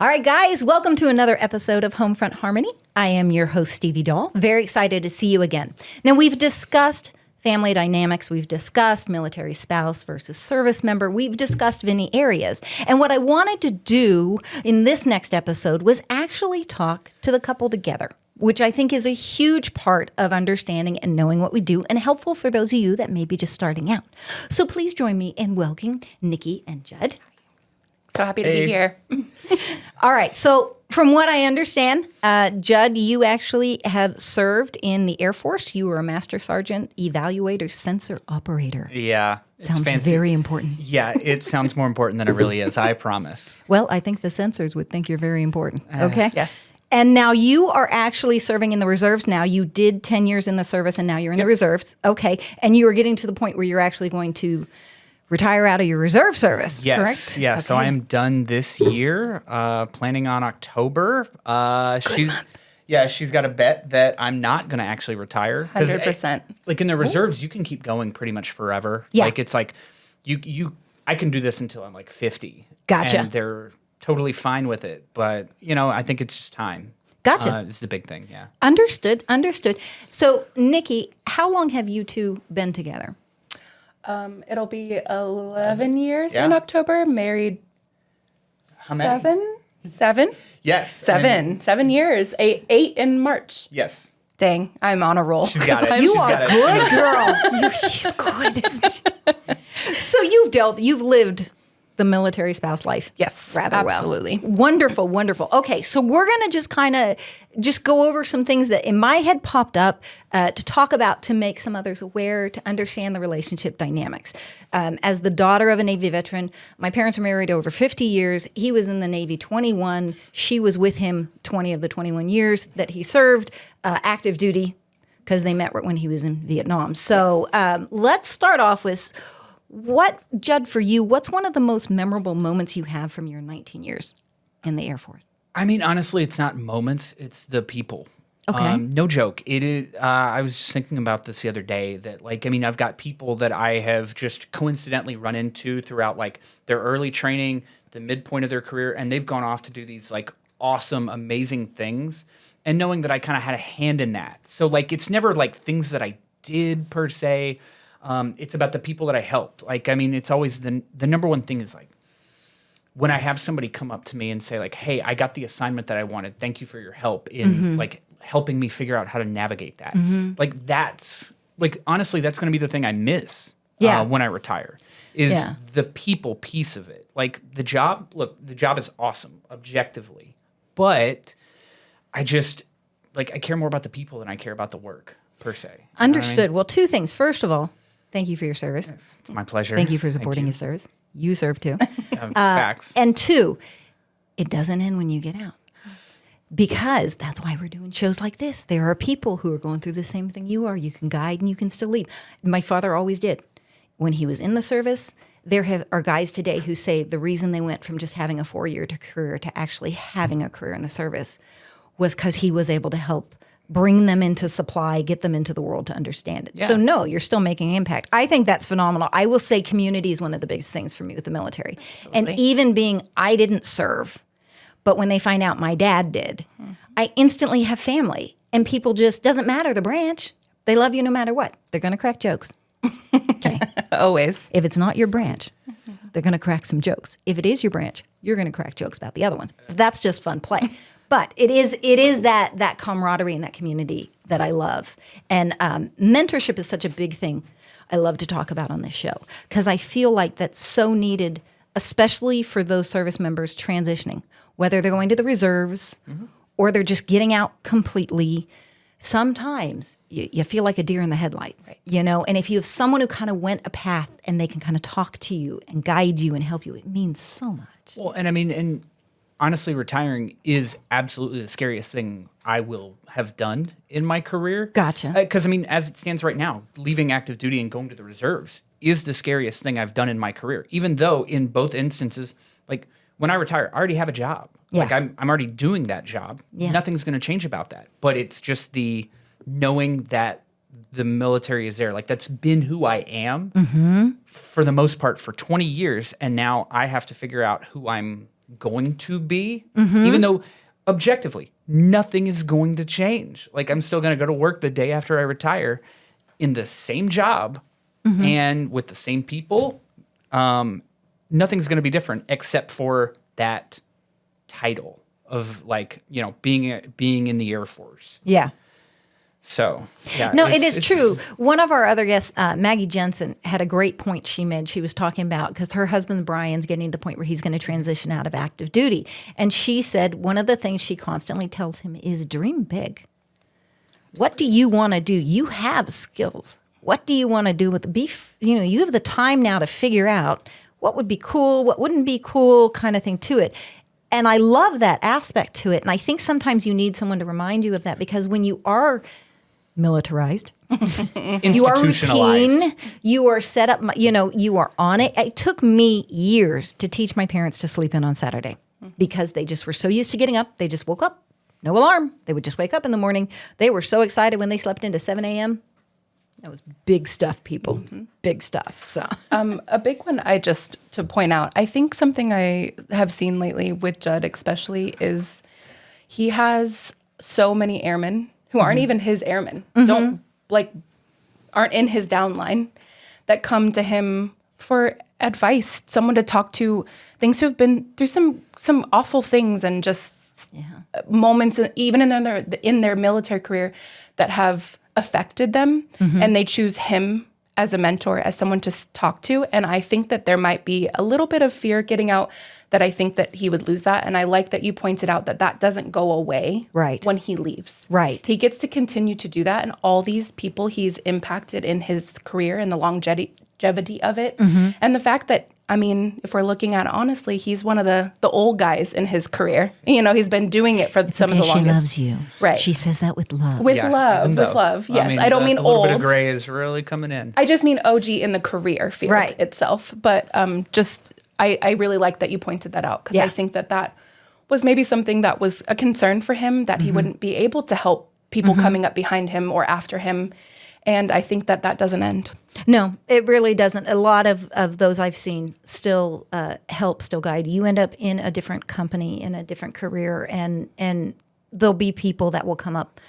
All right, guys, welcome to another episode of Homefront Harmony. I am your host, Stevie Dahl. Very excited to see you again. Now, we've discussed family dynamics. We've discussed military spouse versus service member. We've discussed many areas. And what I wanted to do in this next episode was actually talk to the couple together, which I think is a huge part of understanding and knowing what we do and helpful for those of you that may be just starting out. So please join me in welcoming Nicole and Judd. So happy to be here. All right. So from what I understand, Judd, you actually have served in the Air Force. You were a Master Sergeant Evaluator Sensor Operator. Yeah. Sounds very important. Yeah, it sounds more important than it really is, I promise. Well, I think the sensors would think you're very important. Okay? Yes. And now you are actually serving in the reserves now. You did 10 years in the service, and now you're in the reserves. Okay. And you are getting to the point where you're actually going to retire out of your reserve service, Yes. correct? Yeah, Okay. so I am done this year, planning on October. She's got a bet that I'm not going to actually retire. 100%. Like in the reserves, you can keep going pretty much forever. Yeah. Like it's like, I can do this until I'm like 50. Gotcha. And they're totally fine with it. But, I think it's just time. Gotcha. It's the big thing, yeah. Understood. So, Nikki, how long have you two been together? It'll be 11 years Yeah. in October. Married How many? seven? Yes. Seven years. Eight in March. Yes. Dang, I'm on a roll. She's got it. You She's are got it. good, girl. She's good, isn't she? So you've lived the military spouse life. Yes, rather absolutely. well. Wonderful. Okay, so we're going to just go over some things that in my head popped up to talk about, to make some others aware, to understand the relationship dynamics. As the daughter of a Navy veteran, my parents were married over 50 years. He was in the Navy 21. She was with him 20 of the 21 years that he served active duty, because they met when he was in Vietnam. So let's start off with Judd, for you, what's one of the most memorable moments you have from your 19 years in the Air Force? I mean, honestly, it's not moments; it's the people. Okay. No joke. It is. I was just thinking about this the other day. That, I've got people that I have just coincidentally run into throughout their early training, the midpoint of their career, and they've gone off to do these awesome, amazing things. And knowing that I kind of had a hand in that, so it's never things that I did per se. It's about the people that I helped. It's always the number one thing is when I have somebody come up to me and say hey, I got the assignment that I wanted. Thank you for your help in helping me figure out how to navigate that. That's honestly, that's going to be the thing I miss when I retire is the people piece of it. The job, the job is awesome objectively, but I just I care more about the people than I care about the work per se. You know what I Understood. mean? Well, two things. First of all, thank you for your service. It's my pleasure. Thank you for supporting his service. You serve too. Facts. And two, it doesn't end when you get out. Because that's why we're doing shows like this. There are people who are going through the same thing you are. You can guide and you can still lead. My father always did. When he was in the service, there are guys today who say the reason they went from just having a 4-year career to actually having a career in the service was because he was able to help bring them into supply, get them into the world to understand it. Yeah. So no, you're still making an impact. I think that's phenomenal. I will say community is one of the biggest things for me with the military. Absolutely. And even I didn't serve, but when they find out my dad did, I instantly have family. And people doesn't matter the branch. They love you no matter what. They're going to crack jokes. Okay. Always. If it's not your branch, they're going to crack some jokes. If it is your branch, you're going to crack jokes about the other ones. That's just fun play. But it is that camaraderie and that community that I love. And mentorship is such a big thing I love to talk about on this show because I feel like that's so needed, especially for those service members transitioning, whether they're going to the reserves or they're just getting out completely. Sometimes you feel like a deer in the headlights, and if you have someone who kind of went a path and they can kind of talk to you and guide you and help you, it means so much. Well, and honestly, retiring is absolutely the scariest thing I will have done in my career. Gotcha. Because, as it stands right now, leaving active duty and going to the reserves is the scariest thing I've done in my career, even though in both instances, when I retire, I already have a job. Yeah. I'm already doing that job. Yeah. Nothing's going to change about that. But it's just the knowing that the military is there. That's been who I am for the most part for 20 years. And now I have to figure out who I'm going to be, even though objectively nothing is going to change. Like I'm still going to go to work the day after I retire in the same job and with the same people. Nothing's going to be different except for that title of like, you know, being in the Air Force. Yeah. So, yeah. No, it is true. One of our other guests, Maggie Jensen, had a great point she made. She was talking about, because her husband Brian's getting to the point where he's going to transition out of active duty. And she said one of the things she constantly tells him is dream big. What do you want to do? You have skills. What do you want to do with the beef? You know, you have the time now to figure out what would be cool, what wouldn't be cool, kind of thing to it. And I love that aspect to it. And I think sometimes you need someone to remind you of that, because when you are militarized, you are routine, you are set up, you know, you are on it. It took me years to teach my parents to sleep in on Saturday because they just were so used to getting up. They just woke up, no alarm. They would just wake up in the morning. They were so excited when they slept into 7 a.m. That was big stuff, people. Big stuff. So, a big one to point out, I think something I have seen lately with Judd especially is he has so many airmen who aren't even his airmen, aren't in his downline, that come to him for advice, someone to talk to, things who have been through some awful things and just moments, even in their military career, that have affected them, and they choose him as a mentor, as someone to talk to. And I think that there might be a little bit of fear getting out, that I think that he would lose that. And I like that you pointed out that doesn't go away when he leaves. Right. He gets to continue to do that. And all these people he's impacted in his career and the longevity of it. And the fact that, I mean, if we're looking at it honestly, he's one of the old guys in his career. You know, he's been doing it for some of the longest. She loves you. Right. She says that with love. With love. Yes. I don't mean a old. little bit of gray is really coming in. I just mean OG in the career field itself. But I really like that you pointed that out, because I think that was maybe something that was a concern for him, that he wouldn't be able to help people coming up behind him or after him. And I think that doesn't end. No, it really doesn't. A lot of those I've seen still help, still guide. You end up in a different company, in a different career, and there'll be people that will come up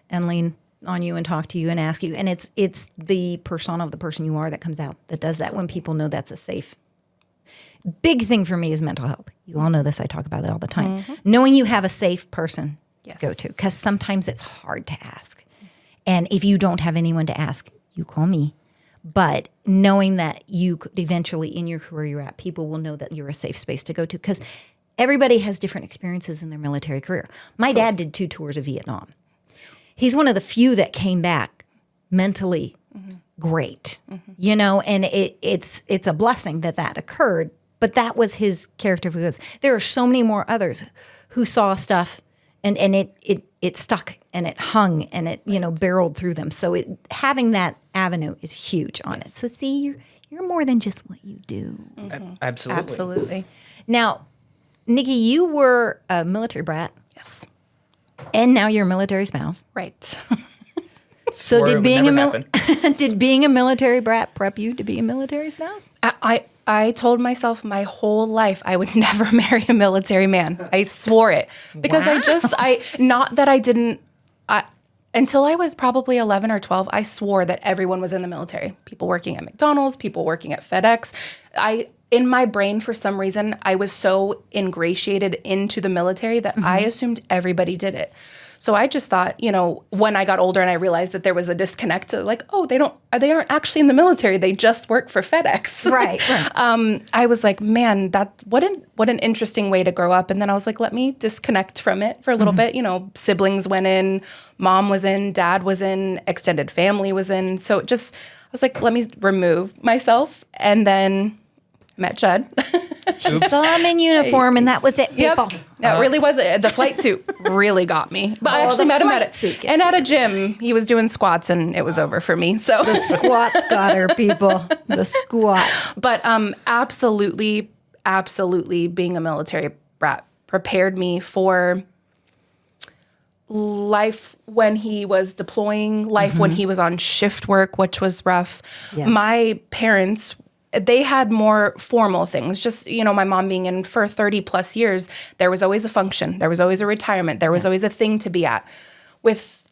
and lean on you and talk to you and ask you. And it's the persona of the person you are that comes out, that does that, when people know that's a safe. Big thing for me is mental health. You all know this. I talk about it all the time. Knowing you have a safe person to go to, because sometimes it's hard to ask. And if you don't have anyone to ask, you call me. But knowing that you could eventually, in your career you're at, people will know that you're a safe space to go to, because everybody has different experiences in their military career. My dad did 2 tours of Vietnam. He's one of the few that came back mentally great, you know, and it's a blessing that occurred. But that was his character, because there are so many more others who saw stuff and it stuck and it hung and it, you know, barreled through them. So having that avenue is huge on it. So see, you're more than just what you do. Absolutely. Now, Nikki, you were a military brat. Yes. And now you're a military spouse. Right. So did being a military brat prep you to be a military spouse? I told myself my whole life I would never marry a military man. I swore it, because until I was probably 11 or 12, I swore that everyone was in the military. People working at McDonald's, people working at FedEx. In my brain, for some reason, I was so ingratiated into the military that I assumed everybody did it. So I just thought, you know, when I got older and I realized that there was a disconnect, like, oh, they aren't actually in the military. They just work for FedEx. Right. I was like, man, what an interesting way to grow up. And then I was like, let me disconnect from it for a little bit. You know, siblings went in, mom was in, dad was in, extended family was in. So I was like, let me remove myself. And then met Judd. She saw him in uniform, and that was it, people. That really was it. The flight suit really got me. But I actually met him at a gym. He was doing squats, and it was over for me. So the squats got her, people. The squats. But absolutely, being a military brat prepared me for life when he was deploying, life when he was on shift work, which was rough. Yeah. My parents they had more formal things. Just, my mom being in for 30 plus years, there was always a function. There was always a retirement. There was always a thing to be at. With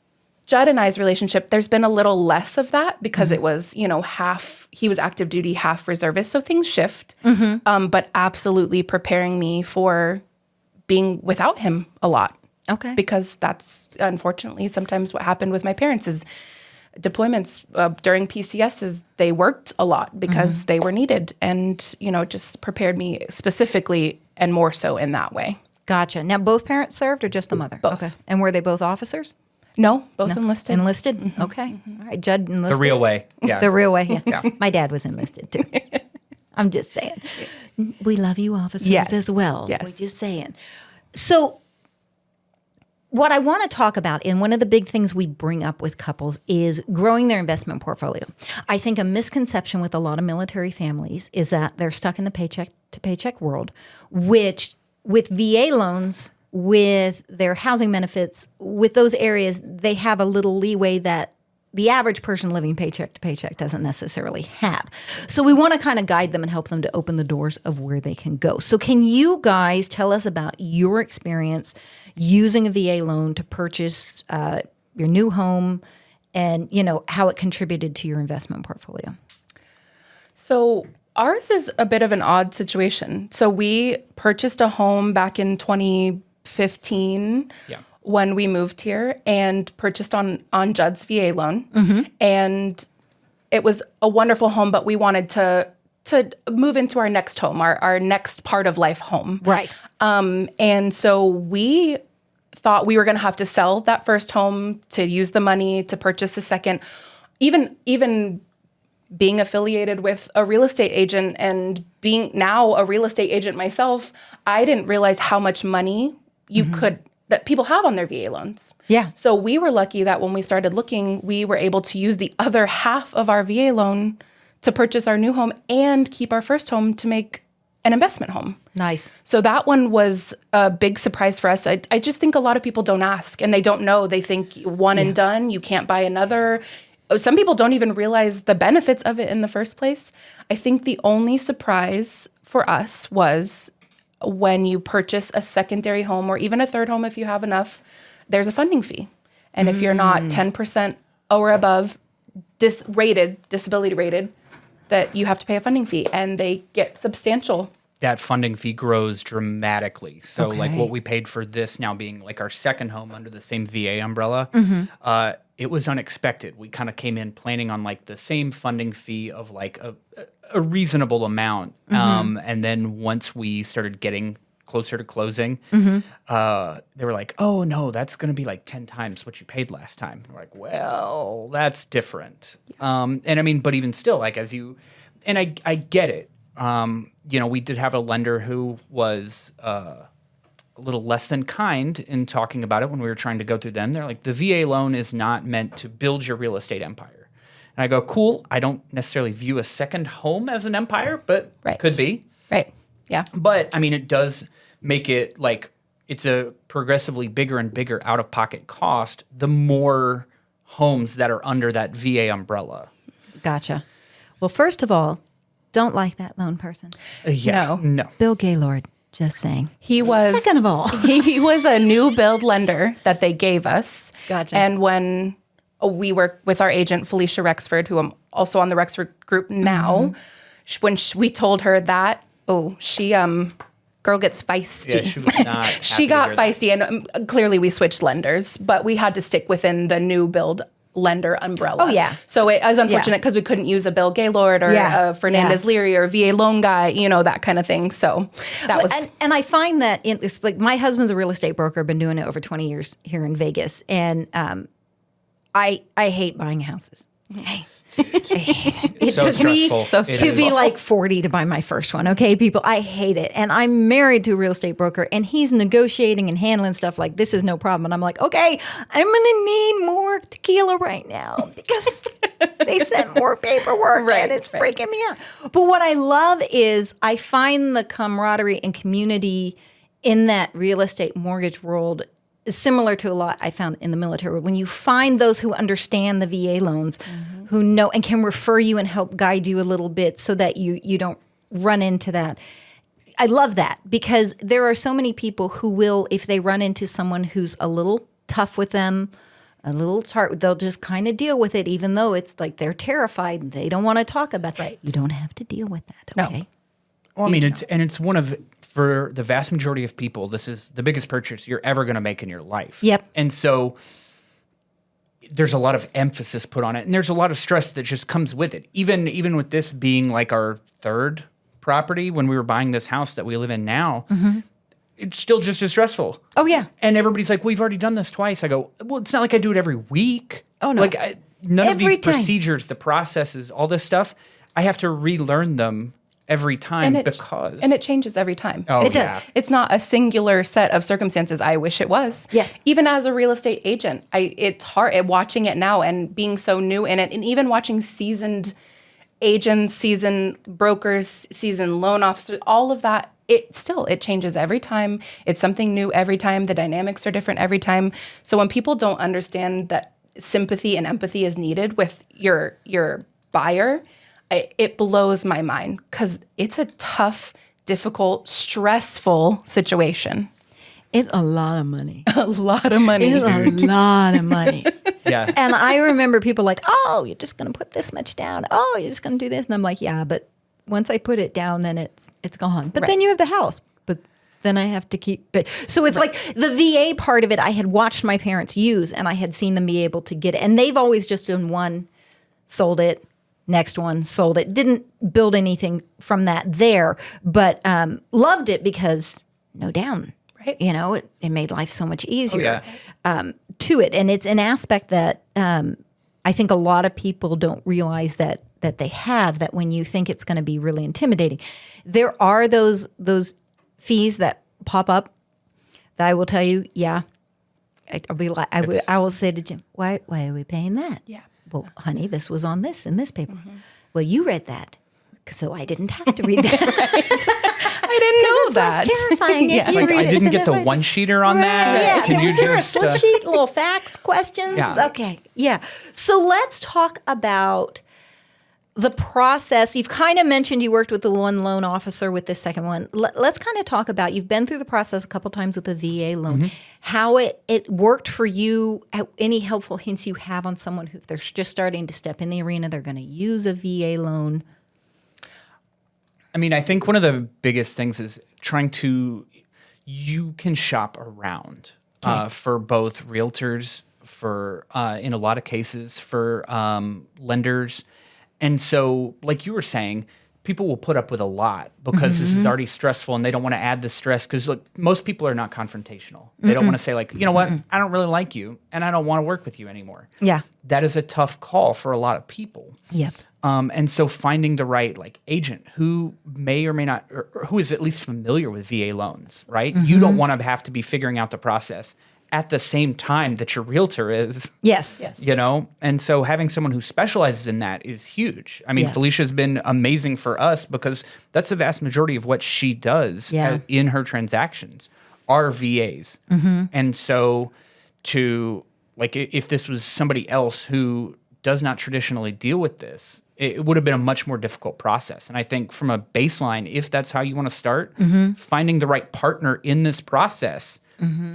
Judd and I's relationship, there's been a little less of that because it was, half, he was active duty, half reservist. So things shift, but absolutely preparing me for being without him a lot. Okay. Because that's unfortunately sometimes what happened with my parents is deployments during PCSs, they worked a lot because they were needed, and it just prepared me specifically and more so in that way. Gotcha. Now, both parents served or just the mother? Both. Okay. And were they both officers? No, both enlisted. Enlisted? Okay. All right. Judd enlisted. The real way. Yeah. The real way, yeah. My dad was enlisted too. I'm just saying. We love you officers as well. Yes. We're just saying. So what I want to talk about, and one of the big things we bring up with couples, is growing their investment portfolio. I think a misconception with a lot of military families is that they're stuck in the paycheck to paycheck world, which with VA loans, with their housing benefits, with those areas, they have a little leeway that the average person living paycheck to paycheck doesn't necessarily have. So we want to kind of guide them and help them to open the doors of where they can go. So can you guys tell us about your experience using a VA loan to purchase your new home and, how it contributed to your investment portfolio? So ours is a bit of an odd situation. So we purchased a home back in 2015 when we moved here and purchased on Judd's VA loan. And it was a wonderful home, but we wanted to move into our next home, our next part of life home. Right. And so we thought we were going to have to sell that first home to use the money to purchase the second. Even being affiliated with a real estate agent and being now a real estate agent myself, I didn't realize how much money that people have on their VA loans. Yeah. So we were lucky that when we started looking, we were able to use the other half of our VA loan to purchase our new home and keep our first home to make an investment home. Nice. So that one was a big surprise for us. I just think a lot of people don't ask and they don't know. They think one and done, you can't buy another. Some people don't even realize the benefits of it in the first place. I think the only surprise for us was when you purchase a secondary home or even a third home, if you have enough, there's a funding fee. And if you're not 10% or above disability rated, that you have to pay a funding fee, and they get substantial. That funding fee grows dramatically. So like Okay. what we paid for this now being like our second home under the same VA umbrella, it was unexpected. We kind of came in planning on like the same funding fee of like a reasonable amount. And then once we started getting closer to closing, they were like, oh no, that's going to be like 10 times what you paid last time. We're like, well, that's different. And I mean, but even still, like and I get it. We did have a lender who was a little less than kind in talking about it when we were trying to go through them. They're like, the VA loan is not meant to build your real estate empire. And I go, cool. I don't necessarily view a second home as an empire, but could be. Right. Yeah. But I mean, it does make it like it's a progressively bigger and bigger out-of-pocket cost the more homes that are under that VA umbrella. Gotcha. Well, first of all, don't like that loan person. No. Bill Gaylord, just saying. He was. Second of all. he was a new build lender that they gave us. Gotcha. And when we work with our agent, Felicia Rexford, who I'm also on the Rexford group now, when we told her that, she girl gets feisty. Yeah, she was not happy She to got hear that. feisty, and clearly we switched lenders, but we had to stick within the new build lender umbrella. Oh, yeah. So it was unfortunate because we couldn't use a Bill Gaylord or a Fernandez Leary or VA loan guy, that kind of thing. So that was. And I find that it's like my husband's a real estate broker, been doing it over 20 years here in Vegas. And I hate buying houses. I hate it. It So took me stressful. to be like 40 to buy my first one. Okay, people, I hate it. And I'm married to a real estate broker, and he's negotiating and handling stuff like this is no problem. And I'm like, okay, I'm going to need more tequila right now because they sent more paperwork and it's freaking me out. But what I love is I find the camaraderie and community in that real estate mortgage world is similar to a lot I found in the military world. When you find those who understand the VA loans, who know and can refer you and help guide you a little bit so that you don't run into that. I love that because there are so many people who will, if they run into someone who's a little tough with them, a little tart, they'll just kind of deal with it, even though it's like they're terrified and they don't want to talk about it. Right. You don't have to deal with that. Okay. No. Well, I mean, it's one of, for the vast majority of people, this is the biggest purchase you're ever going to make in your life. Yep. And so there's a lot of emphasis put on it, and there's a lot of stress that just comes with it. Even with this being like our third property, when we were buying this house that we live in now, it's still just as stressful. Oh, yeah. And everybody's like, well, we've already done this twice. I go, well, it's not like I do it every week. Oh, no. Like none of these time. procedures, the processes, all this stuff, I have to relearn them every time because... And it changes every time. Oh, It does. yeah. It's not a singular set of circumstances. I wish it was. Yes. Even as a real estate agent, it's hard watching it now and being so new in it, and even watching seasoned agents, seasoned brokers, seasoned loan officers, all of that. It changes every time. It's something new every time. The dynamics are different every time. So when people don't understand that sympathy and empathy is needed with your buyer, it blows my mind because it's a tough, difficult, stressful situation. It's a lot of money. A lot of money. It's a lot of money. Yeah. And I remember people like, oh, you're just going to put this much down. Oh, you're just going to do this. And I'm like, yeah, but once I put it down, then it's gone. But then you have the house. But then I have to keep it. So it's like the VA part of it I had watched my parents use, and I had seen them be able to get it. And they've always just been one, sold it, next one, sold it. Didn't build anything from that there, but loved it because no down. Right. You know, it made life so much easier yeah. To it. And it's an aspect that I think a lot of people don't realize that they have, that when you think it's going to be really intimidating. There are those fees that pop up that I will tell you, yeah, I'll be like, I will say to Jim, why are we paying that? Yeah. Well, honey, this was on this in this paper. Well, you read that, so I didn't have to read that. I didn't know that. It's terrifying. Yeah. If you Like, read I it. didn't get the one-sheeter on that. Yeah, Can you was there just, a slip sheet, little facts, questions? Yeah. Okay, yeah. So let's talk about the process. You've kind of mentioned you worked with the one loan officer with this second one. Let's kind of talk about, you've been through the process a couple times with the VA loan, how it worked for you, any helpful hints you have on someone who, if they're just starting to step in the arena, they're going to use a VA loan. I mean, I think one of the biggest things is you can shop around for both realtors, for in a lot of cases, for lenders. And so, like you were saying, people will put up with a lot because this is already stressful and they don't want to add the stress because, look, most people are not confrontational. They don't want to say, like, you know what, I don't really like you and I don't want to work with you anymore. Yeah. That is a tough call for a lot of people. Yep. And so finding the right agent who may or may not, or who is at least familiar with VA loans, right? You don't want to have to be figuring out the process at the same time that your realtor is. Yes. You know? And so having someone who specializes in that is huge. I mean, Yes. Felicia's been amazing for us because that's the vast majority of what she does in her transactions are VAs. And so if this was somebody else who does not traditionally deal with this, it would have been a much more difficult process. And I think from a baseline, if that's how you want to start, finding the right partner in this process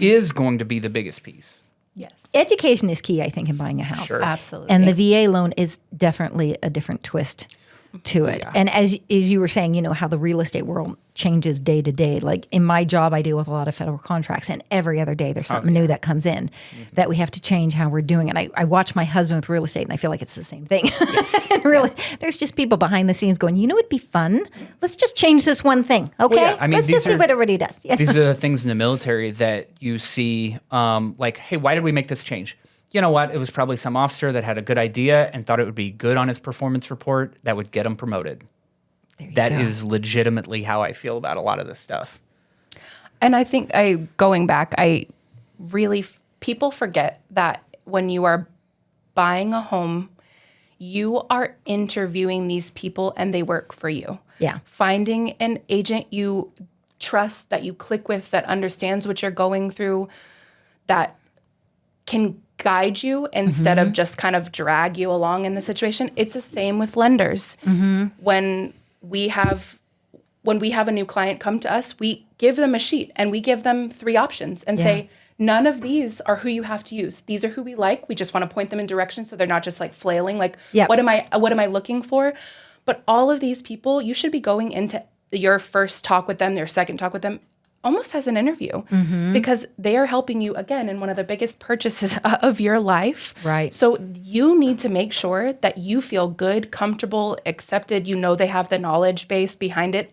is going to be the biggest piece. Yes. Education is key, I think, in buying a house. Sure. Absolutely. And the VA loan is definitely a different twist to it. Yeah. And as you were saying, you know, how the real estate world changes day to day. Like in my job, I deal with a lot of federal contracts, and every other day there's something new that comes in that we have to change how we're doing it. I watch my husband with real estate, and I feel like it's the same thing. And really, there's just people behind the scenes going, you know, it'd be fun. Let's just change this one thing, okay? yeah, I mean, Let's just these see are- what everybody does. You know? These are the things in the military that you see, like, hey, why did we make this change? You know what? It was probably some officer that had a good idea and thought it would be good on his performance report that would get him promoted. That is legitimately how I feel about a lot of this stuff. And I think going back, people forget that when you are buying a home, you are interviewing these people and they work for you. Yeah. Finding an agent you trust, that you click with, that understands what you're going through, that can guide you instead of just kind of drag you along in the situation. It's the same with lenders. When we have a new client come to us, we give them a sheet and we give them 3 options and say, none of these are who you have to use. These are who we like. We just want to point them in direction so they're not just like flailing, like, what am I looking for? But all of these people, you should be going into your first talk with them, their second talk with them, almost as an interview, because they are helping you, again, in one of the biggest purchases of your life. Right. So you need to make sure that you feel good, comfortable, accepted. You know they have the knowledge base behind it.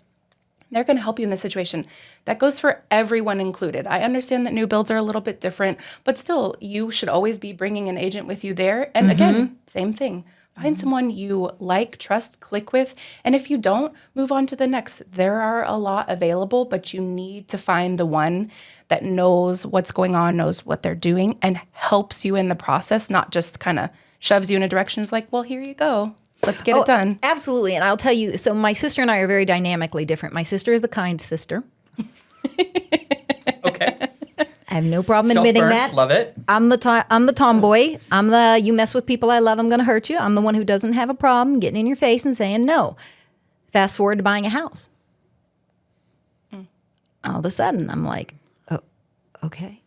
They're going to help you in this situation. That goes for everyone included. I understand that new builds are a little bit different, but still, you should always be bringing an agent with you there. And again, same thing. Find someone you like, trust, click with. And if you don't, move on to the next. There are a lot available, but you need to find the one that knows what's going on, knows what they're doing, and helps you in the process, not just kind of shoves you in a direction. It's like, well, here you go. Let's get it done. Absolutely. And I'll tell you, so my sister and I are very dynamically different. My sister is the kind sister. Okay. I have no problem admitting that. Love it. I'm the tomboy. I'm the, you mess with people I love, I'm going to hurt you. I'm the one who doesn't have a problem getting in your face and saying no. Fast forward to buying a house. All of a sudden, I'm like, oh, okay.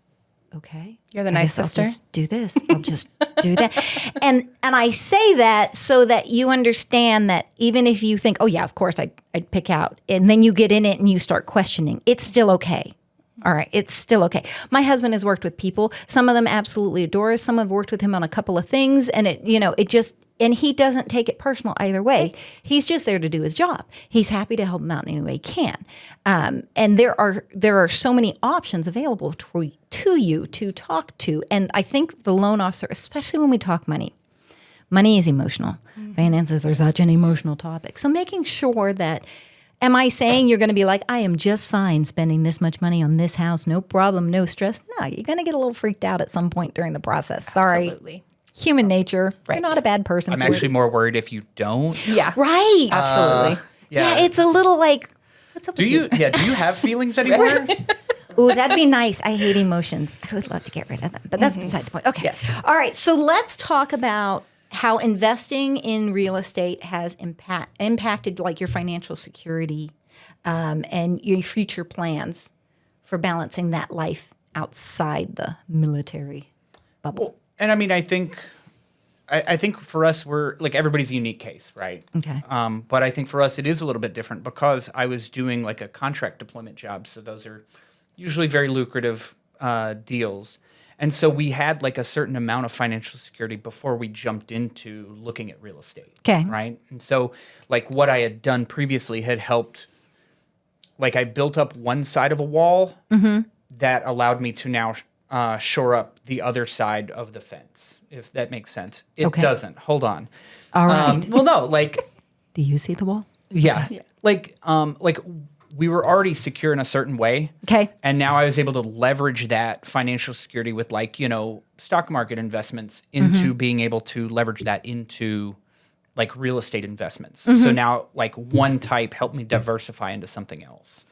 You're the I nice guess sister. I'll just do this. I'll just do that. And I say that so that you understand that even if you think, oh yeah, of course I'd pick out, and then you get in it and you start questioning, it's still okay. All right, it's still okay. My husband has worked with people. Some of them absolutely adore us. Some have worked with him on a couple of things, and and he doesn't take it personal either way. He's just there to do his job. He's happy to help him out in any way he can. And there are so many options available to you to talk to. And I think the loan officer, especially when we talk money is emotional. Finances are such an emotional topic. So making sure that, am I saying you're going to be like, I am just fine spending this much money on this house, no problem, no stress? No, you're going to get a little freaked out at some point during the process. Sorry. Absolutely. Human nature. Right. You're not a bad person. I'm actually more worried if you don't. Yeah. Right. Absolutely. Yeah, it's a little like, what's up Do with you? Yeah. Do you have feelings anymore? Ooh, that'd be nice. I hate emotions. I would love to get rid of them, but that's beside the point. Okay. Yes. All right. So let's talk about how investing in real estate has impacted like your financial security and your future plans for balancing that life outside the military bubble. Well, and I mean, I think for us, we're like everybody's a unique case, right? Okay. But I think for us, it is a little bit different because I was doing like a contract deployment job. So those are usually very lucrative deals. And so we had like a certain amount of financial security before we jumped into looking at real estate. Okay. Right. And so like what I had done previously had helped, like I built up one side of a wall that allowed me to now shore up the other side of the fence, if that makes sense. It doesn't. Hold on. All right. Well, no, like, Do you see the wall? yeah. Like we were already secure in a certain way. Okay. And now I was able to leverage that financial security with like, stock market investments into being able to leverage that into like real estate investments. So now like one type helped me diversify into something else.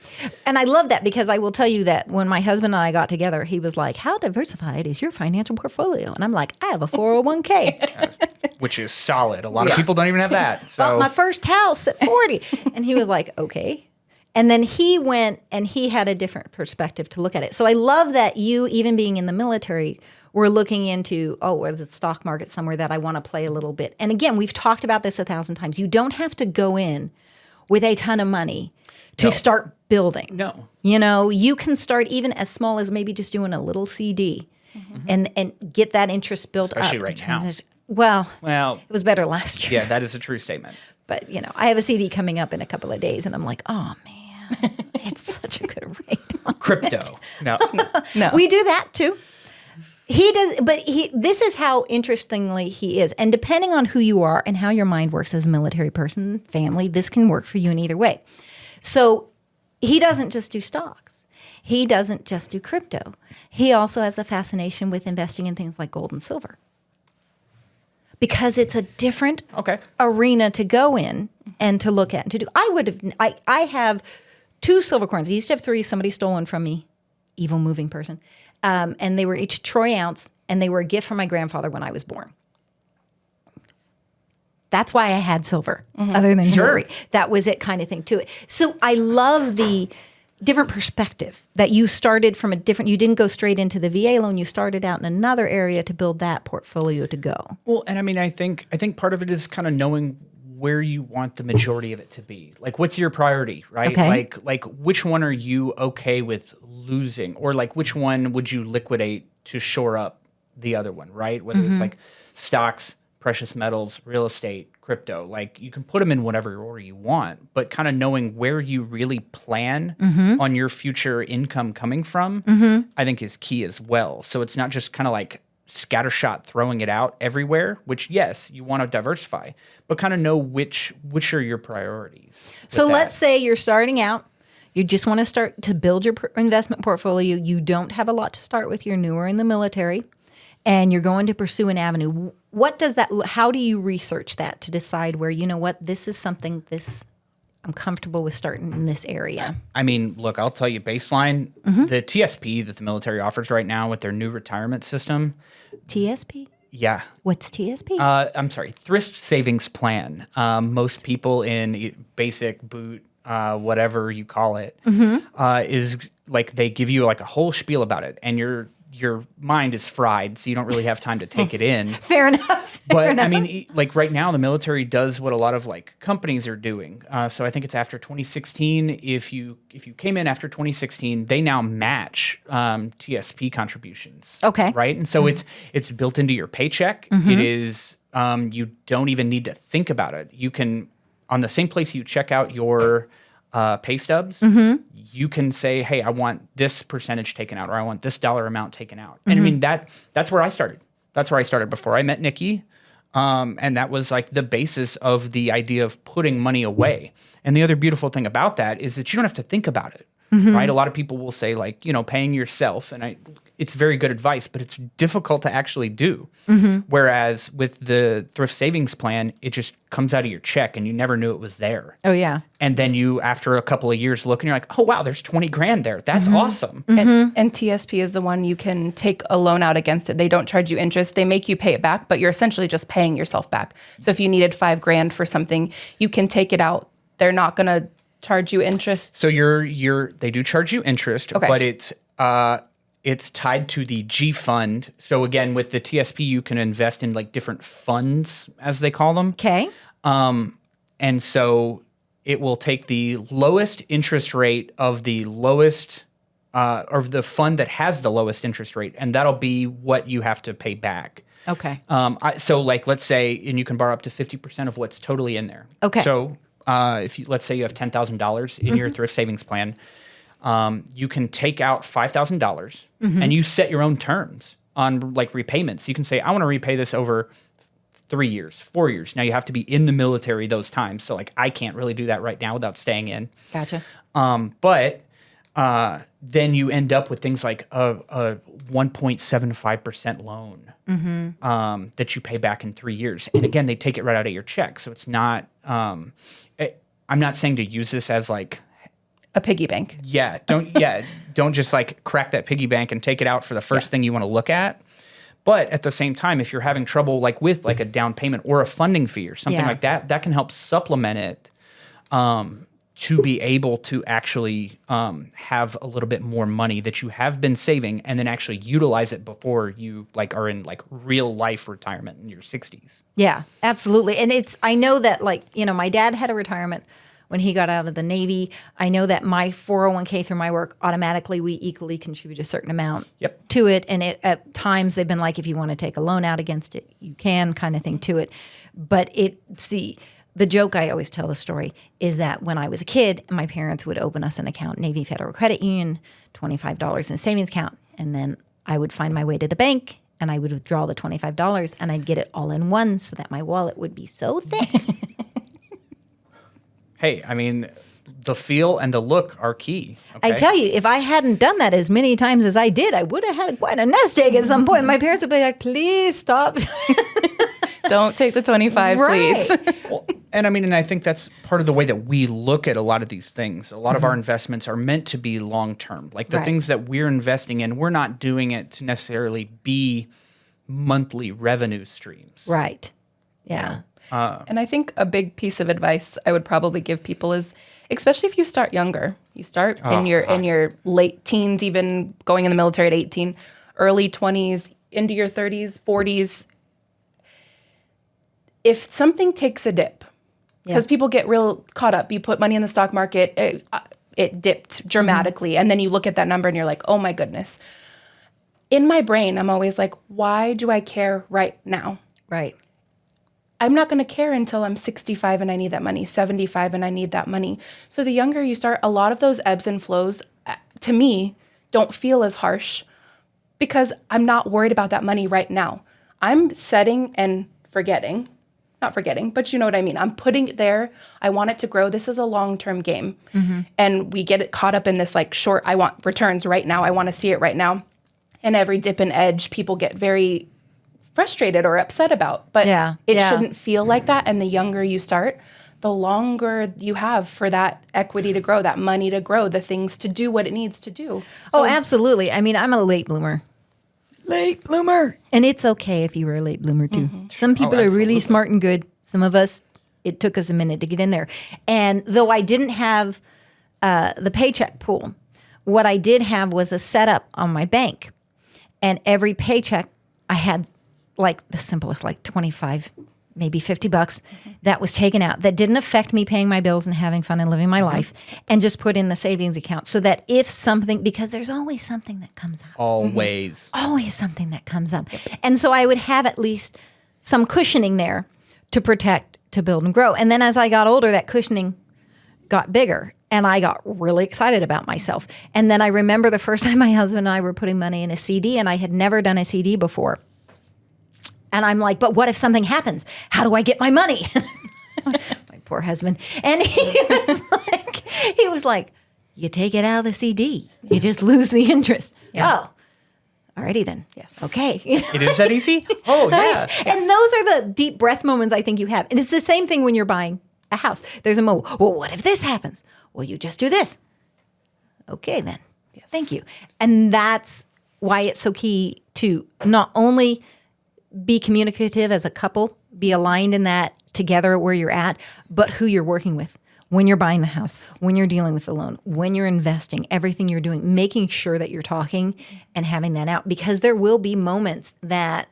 And I love that because I will tell you that when my husband and I got together, he was like, how diversified is your financial portfolio? And I'm like, I have a 401k. Which is solid. A lot of people don't even have that. So Bought my first house at 40. And he was like, okay. And then he went and he had a different perspective to look at it. So I love that you, even being in the military, were looking into, there's a stock market somewhere that I want to play a little bit. And again, we've talked about this 1,000 times. You don't have to go in with a ton of money to start building. No. You can start even as small as maybe just doing a little CD and get that interest built Especially up. right now. Well, it was better last year. Yeah, that is a true statement. But, I have a CD coming up in a couple of days, and I'm like, oh, man, it's such a good rate on Crypto. No. No. We do that, too. He does, but this is how interestingly he is. And depending on who you are and how your mind works as a military person, family, this can work for you in either way. So he doesn't just do stocks. He doesn't just do crypto. He also has a fascination with investing in things like gold and silver. Because it's a different arena to go in and to look at and to do. I have 2 silver coins. I used to have 3. Somebody stole one from me. Evil moving person. and they were each troy ounce, and they were a gift from my grandfather when I was born. That's why I had silver, other than jewelry. That was it, kind of thing to it. So I love the different perspective that you started from you didn't go straight into the VA loan. You started out in another area to build that portfolio to go. Well, and I mean, I think part of it is kind of knowing where you want the majority of it to be. Like, what's your priority, right? Okay. Like which one are you okay with losing, or like which one would you liquidate to shore up the other one, right? Whether it's like stocks, precious metals, real estate, crypto, like you can put them in whatever order you want, but kind of knowing where you really plan on your future income coming from, I think is key as well. So it's not just kind of like scattershot throwing it out everywhere, which yes, you want to diversify, but kind of know which are your priorities. So let's say you're starting out. You just want to start to build your investment portfolio. You don't have a lot to start with. You're newer in the military, and you're going to pursue an avenue. What does that? How do you research that to decide where, you know what, this is something I'm comfortable with starting in this area? I mean, look, I'll tell you baseline, the TSP that the military offers right now with their new retirement system. TSP? Yeah. What's TSP? I'm sorry, Thrift Savings Plan. Most people in basic, boot, whatever you call it, is like they give you like a whole spiel about it, and your mind is fried, so you don't really have time to take it in. Fair enough. But I mean, like right now, the military does what a lot of like companies are doing. So I think it's after 2016. If you came in after 2016, they now match TSP contributions. Okay. Right, and so it's built into your paycheck. It is you don't even need to think about it. You can, on the same place you check out your pay stubs, you can say, hey, I want this percentage taken out, or I want this dollar amount taken out. And I mean, that's where I started. That's where I started before I met Nikki. And that was like the basis of the idea of putting money away. And the other beautiful thing about that is that you don't have to think about it, right? A lot of people will say like, paying yourself, and it's very good advice, but it's difficult to actually do. Whereas with the thrift savings plan, it just comes out of your check and you never knew it was there. Oh, yeah. And then you, after a couple of years look, and you're like, oh, wow, there's 20 grand there. That's awesome. And TSP is the one you can take a loan out against it. They don't charge you interest. They make you pay it back, but you're essentially just paying yourself back. So if you needed $5,000 for something, you can take it out. They're not going to charge you interest. So they do charge you interest, but it's tied to the G fund. So again, with the TSP, you can invest in like different funds, as they call them. Okay. And so it will take the lowest interest rate of the lowest, or the fund that has the lowest interest rate, and that'll be what you have to pay back. Okay. So like, let's say, and you can borrow up to 50% of what's totally in there. Okay. So let's say you have $10,000 in your thrift savings plan, you can take out $5,000 and you set your own terms on like repayments. You can say, I want to repay this over 3 years, 4 years. Now you have to be in the military those times. So like, I can't really do that right now without staying in. Gotcha. But then you end up with things like a 1.75% loan that you pay back in 3 years. And again, they take it right out of your check. So it's not, I'm not saying to use this as like a piggy bank. Don't just like crack that piggy bank and take it out for the first thing you want to look at. But at the same time, if you're having trouble like with like a down payment or a funding fee or something like that, that can help supplement it to be able to actually have a little bit more money that you have been saving, and then actually utilize it before you like are in like real life retirement in your 60s. Yeah, absolutely. And I know that like, my dad had a retirement when he got out of the Navy. I know that my 401k through my work, automatically we equally contribute a certain amount to it. And at times they've been like, if you want to take a loan out against it, you can, kind of thing to it. But the joke I always tell the story is that when I was a kid, my parents would open us an account, Navy Federal Credit Union, $25 in savings account. And then I would find my way to the bank and I would withdraw the $25 and I'd get it all in one so that my wallet would be so thick. Hey, I mean, the feel and the look are key. Okay? I tell you, if I hadn't done that as many times as I did, I would have had quite a nest egg at some point. My parents would be like, please stop. Don't take the 25, please. And I mean, and I think that's part of the way that we look at a lot of these things. A lot of our investments are meant to be long-term. Like the Right. things that we're investing in, we're not doing it to necessarily be monthly revenue streams. Right. Yeah. And I think a big piece of advice I would probably give people is, especially if you start younger, you start in your late teens, even going in the military at 18, early 20s, into your 30s, 40s. If something takes a dip, because people get real caught up, you put money in the stock market, it dipped dramatically, and then you look at that number and you're like, oh my goodness. In my brain, I'm always like, why do I care right now? Right. I'm not going to care until I'm 65 and I need that money, 75 and I need that money. So the younger you start, a lot of those ebbs and flows, to me, don't feel as harsh because I'm not worried about that money right now. I'm setting and forgetting. Not forgetting, but you know what I mean. I'm putting it there. I want it to grow. This is a long-term game. And we get it caught up in this like short, I want returns right now. I want to see it right now. And every dip and edge, people get very frustrated or upset about. But it shouldn't feel like that. And the younger you start, the longer you have for that equity to grow, that money to grow, the things to do what it needs to do. Oh, absolutely. I mean, I'm a late bloomer. Late bloomer. And it's okay if you were a late bloomer too. Some people are really absolutely. smart and good. Some of us, it took us a minute to get in there. And though I didn't have the paycheck pool, what I did have was a setup on my bank. And every paycheck, I had like the simplest, like 25, maybe $50 that was taken out that didn't affect me paying my bills and having fun and living my life, and just put in the savings account so that if something, because there's always something that comes up. Always. Always something that comes up. And so I would have at least some cushioning there to protect, to build and grow. And then as I got older, that cushioning got bigger and I got really excited about myself. And then I remember the first time my husband and I were putting money in a CD, and I had never done a CD before. And I'm like, but what if something happens? How do I get my money? My poor husband. And he was like, you take it out of the CD. You just lose the interest. Oh, alrighty then. Yes. Okay. It is that easy? Oh, yeah. And those are the deep breath moments I think you have. And it's the same thing when you're buying a house. There's a moment, well, what if this happens? Well, you just do this. Okay, then. Yes. Thank you. And that's why it's so key to not only be communicative as a couple, be aligned in that together where you're at, but who you're working with. When you're buying the house, when you're dealing with the loan, when you're investing, everything you're doing, making sure that you're talking and having that out, because there will be moments that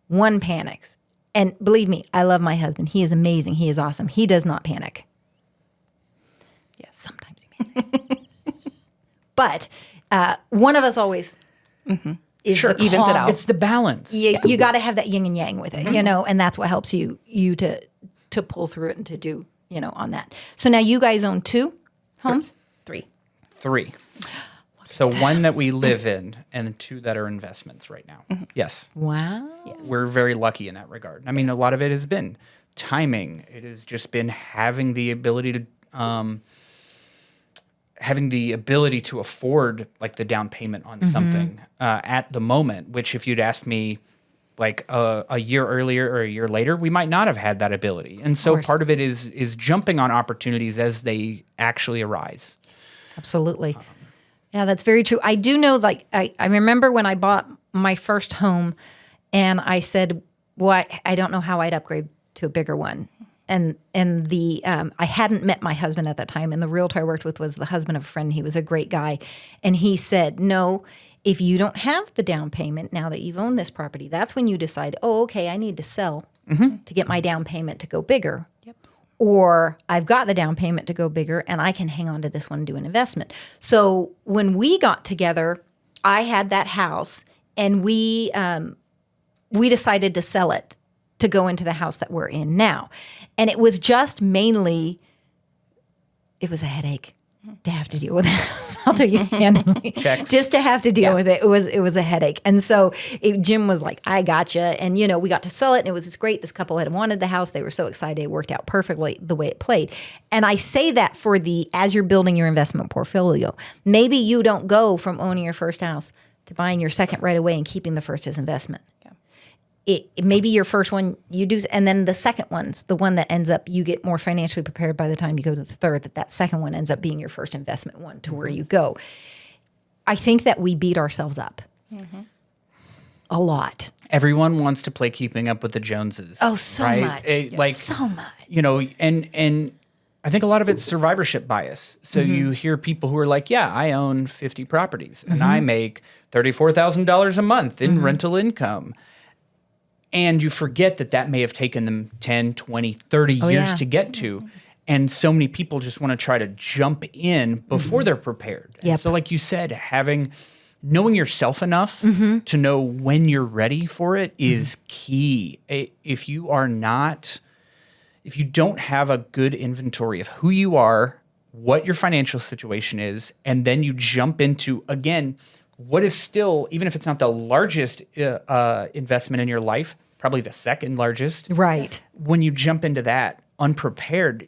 one panics. And believe me, I love my husband. He is amazing. He is awesome. He does not panic. Yes, sometimes he panics. But one of us always is Sure. the Evens it calm. out. It's the balance. You got to have that yin and yang with it, and that's what helps you to pull through it and to do, on that. So now you guys own 2 homes? 3. 3. So one that we live in and 2 that are investments right now. Yes. Wow. We're very lucky in that regard. I mean, a lot of it has been timing. It has just been having the ability to afford like the down payment on something at the moment, which if you'd asked me like a year earlier or a year later, we might not have had that ability. And so part of it is jumping on opportunities as they actually arise. Absolutely. Yeah, that's very true. I do know, like, I remember when I bought my first home and I said, well, I don't know how I'd upgrade to a bigger one. And I hadn't met my husband at that time, and the realtor I worked with was the husband of a friend. He was a great guy. And he said, no, if you don't have the down payment now that you've owned this property, that's when you decide, oh, okay, I need to sell to get my down payment to go bigger. Yep. Or I've got the down payment to go bigger and I can hang on to this one and do an investment. So when we got together, I had that house and we decided to sell it to go into the house that we're in now. And it was just mainly, it was a headache to have to deal with it. I'll tell you candidly. Just to have to deal with it. It was a headache. And so Jim was like, I gotcha. And, we got to sell it and it was just great. This couple had wanted the house. They were so excited. It worked out perfectly the way it played. And I say that as you're building your investment portfolio, maybe you don't go from owning your first house to buying your second right away and keeping the first as investment. maybe your first one you do, and then the second one's the one that ends up you get more financially prepared by the time you go to the third. That second one ends up being your first investment one to where you go. I think that we beat ourselves up a lot. Everyone wants to play keeping up with the Joneses. Oh, so right? much. Like so much. You know, and I think a lot of it's survivorship bias. So you hear people who are like, yeah, I own 50 properties and I make $34,000 a month in rental income. And you forget that may have taken them 10, 20, 30 years to get to. And so many people just want to try to jump in before they're prepared. Yep. So like you said, knowing yourself enough to know when you're ready for it is key. If you don't have a good inventory of who you are, what your financial situation is, and then you jump into, again, what is still, even if it's not the largest investment in your life, probably the second largest. Right. When you jump into that unprepared,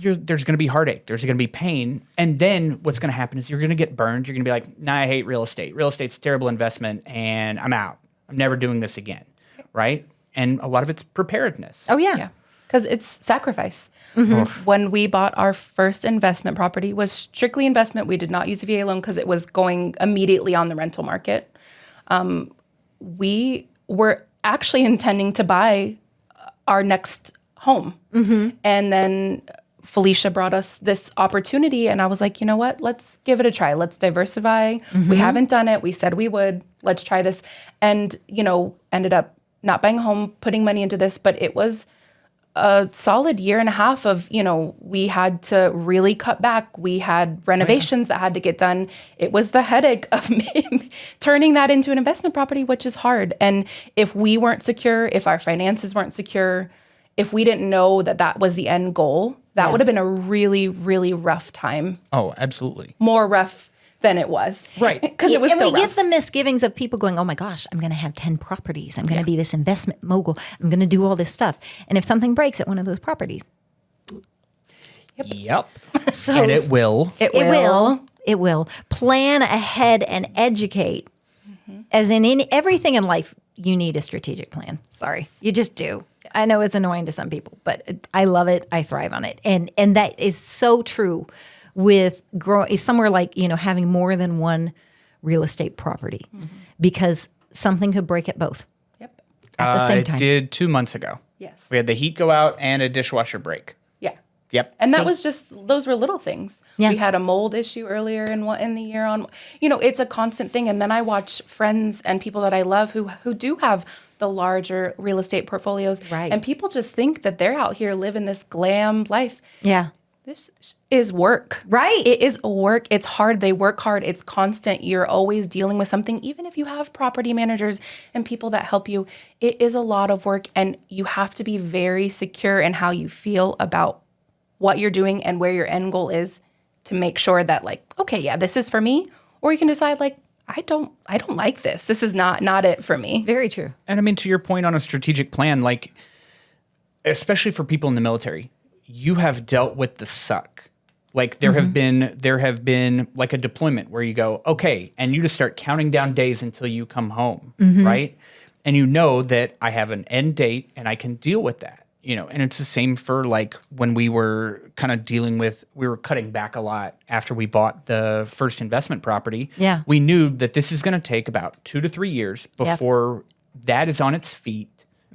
there's going to be heartache. There's going to be pain. And then what's going to happen is you're going to get burned. You're going to be like, nah, I hate real estate. Real estate's a terrible investment, and I'm out. I'm never doing this again. Right? And a lot of it's preparedness. Oh, yeah. Because it's sacrifice. When we bought our first investment property, was strictly investment. We did not use a VA loan because it was going immediately on the rental market. We were actually intending to buy our next home. And then Felicia brought us this opportunity, and I was like, you know what? Let's give it a try. Let's diversify. We haven't done it. We said we would. Let's try this. And, ended up not buying a home, putting money into this, but it was a solid year and a half of, we had to really cut back. We had renovations that had to get done. It was the headache of turning that into an investment property, which is hard. And if we weren't secure, if our finances weren't secure, if we didn't know that was the end goal, that would have been a really, really rough time. Oh, absolutely. More rough than it was. Right. Because it was and still we rough. get the misgivings of people going, oh my gosh, I'm going to have 10 properties. I'm going to be this investment mogul. I'm going to do all this stuff. And if something breaks at one of those properties. Yep. So and it will. It will. Plan ahead and educate. As in everything in life, you need a strategic plan. Sorry. You just do. I know it's annoying to some people, but I love it. I thrive on it. And that is so true with somewhere like, having more than one real estate property because something could break at both at the same time. It did 2 months ago. Yes. We had the heat go out and a dishwasher break. Yeah. Yep. And that was those were little things. Yeah. We had a mold issue earlier in the year it's a constant thing. And then I watch friends and people that I love who do have the larger real estate portfolios. Right. And people just think that they're out here living this glam life. Yeah. This is work. Right. It is work. It's hard. They work hard. It's constant. You're always dealing with something. Even if you have property managers and people that help you, it is a lot of work. And you have to be very secure in how you feel about what you're doing and where your end goal is to make sure that okay, yeah, this is for me. Or you can decide I don't like this. This is not it for me. Very true. And I mean, to your point on a strategic plan, especially for people in the military, you have dealt with the suck. There have been like a deployment where you go, okay, and you just start counting down days until you come home, right? And you know that I have an end date and I can deal with that, and it's the same for when we were kind of we were cutting back a lot after we bought the first investment property. Yeah. We knew that this is going to take about 2 to 3 years before that is on its feet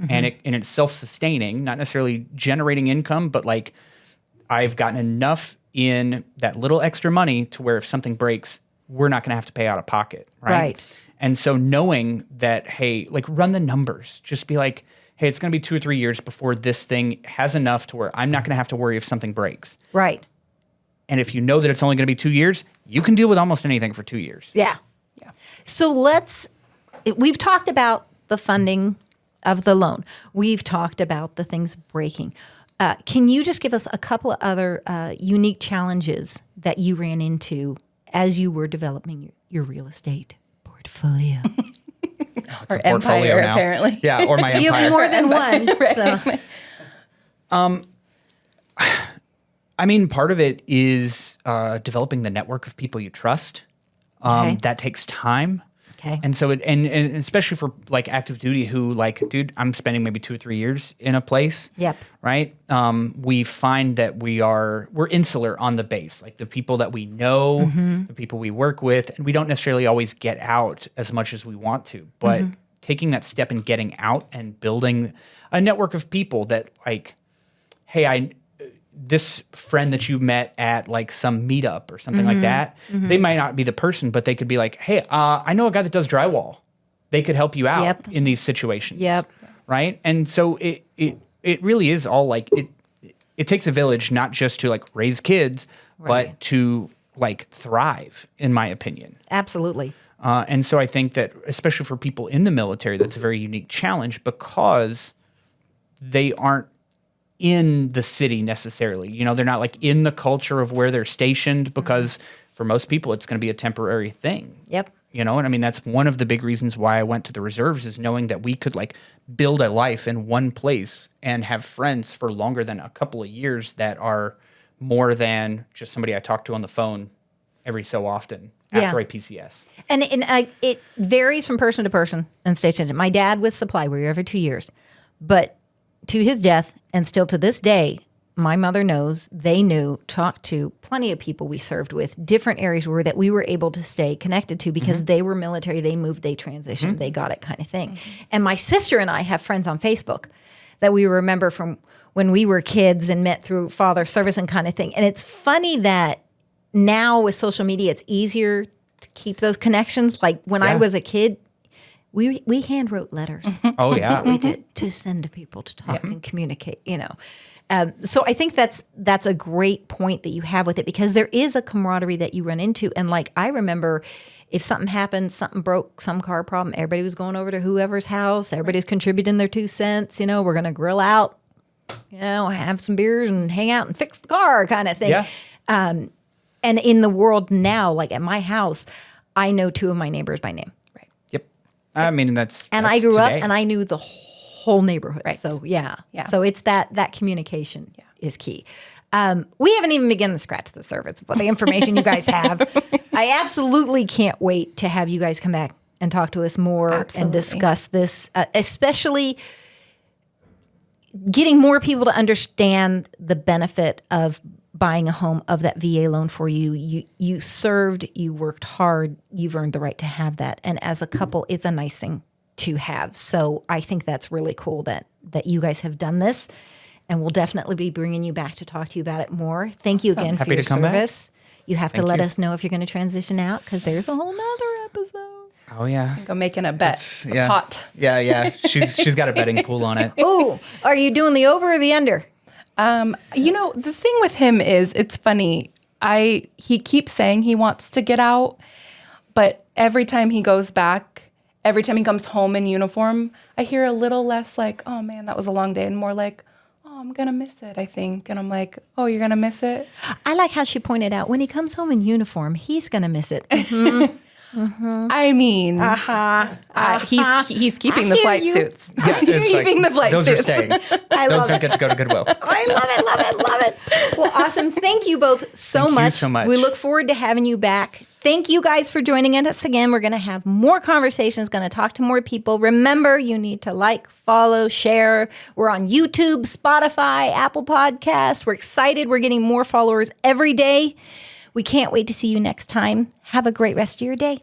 and it's self-sustaining, not necessarily generating income, but I've gotten enough in that little extra money to where if something breaks, we're not going to have to pay out of pocket, right? And so knowing that, hey, run the numbers, just be like, hey, it's going to be 2 or 3 years before this thing has enough to where I'm not going to have to worry if something breaks. Right. And if you know that it's only going to be 2 years, you can deal with almost anything for 2 years. Yeah. So we've talked about the funding of the loan. We've talked about the things breaking. Can you just give us a couple of other unique challenges that you ran into as you were developing your real estate portfolio? Or empire, apparently. Yeah, or my empire. You have more than one. So. I mean, part of it is developing the network of people you trust. Okay. That takes time. Okay. And so and especially for like active duty who like, dude, I'm spending maybe 2 or 3 years in a place. Yep. Right. We find that we're insular on the base, like the people that we know, the people we work with, and we don't necessarily always get out as much as we want to, but taking that step and getting out and building a network of people that like, hey, this friend that you met at like some meetup or something like that, they might not be the person, but they could be like, hey, I know a guy that does drywall. They could help you out in these situations. Yep. Right. And so it really is all like it takes a village, not just to like raise kids, but to like thrive, in my opinion. Absolutely. And so I think that especially for people in the military, that's a very unique challenge because they aren't in the city necessarily. You know, they're not like in the culture of where they're stationed because for most people it's going to be a temporary thing. Yep. You know, and I mean, that's one of the big reasons why I went to the reserves is knowing that we could like build a life in one place and have friends for longer than a couple of years that are more than just somebody I talk to on the phone every so often after a PCS. And it varies from person to person and station. My dad was supply. We were every 2 years. But to his death, and still to this day, my mother knows, they knew, talked to plenty of people we served with, different areas that we were able to stay connected to because they were military, they moved, they transitioned, they got it kind of thing. And my sister and I have friends on Facebook that we remember from when we were kids and met through father service and kind of thing. And it's funny that now with social media, it's easier to keep those connections. Like when I was a kid, we hand wrote letters. Oh, That's yeah. what we did to send to people to talk and communicate, you know. So I think that's a great point that you have with it because there is a camaraderie that you run into. And like I remember if something happened, something broke, some car problem, everybody was going over to whoever's house. Everybody's contributing their 2 cents. You know, we're going to grill out, you know, have some beers and hang out and fix the car kind of thing. Yeah. And in the world now, like at my house, I know 2 of my neighbors by name. Right. Yep. I mean, that's I grew today. up and I knew the whole neighborhood. Right. So yeah. Yeah. So it's that communication is key. We haven't even begun to scratch the surface, but the information you guys have, I absolutely can't wait to have you guys come back and talk to us more and discuss this, especially getting more people to understand the benefit of buying a home, of that VA loan for you. You served, you worked hard, you've earned the right to have that. And as a couple, it's a nice thing to have. So I think that's really cool that you guys have done this. And we'll definitely be bringing you back to talk to you about it more. Thank you again for your service. You have to let us know if you're going to transition out because there's a whole nother episode. Oh, yeah. Go making a bet. Yeah. Pot. Yeah. She's got a betting pool on it. Oh, are you doing the over or the under? You know, the thing with him is it's funny. He keeps saying he wants to get out, but every time he goes back, every time he comes home in uniform, I hear a little less like, oh man, that was a long day, and more like, oh, I'm going to miss it, I think. And I'm like, oh, you're going to miss it? I like how she pointed out when he comes home in uniform, he's going to miss it. I mean, he's keeping the flight suits. Yeah, He's keeping the flight those suits. are staying. I Those love don't it. get to go to Goodwill. I love it. Well, awesome. Thank you both so Thank you so much. We look forward to having you back. Thank you guys for joining us again. We're going to have more conversations, going to talk to more people. Remember, you need to like, follow, share. We're on YouTube, Spotify, Apple Podcasts. We're excited. We're getting more followers every day. We can't wait to see you next time. Have a great rest of your day.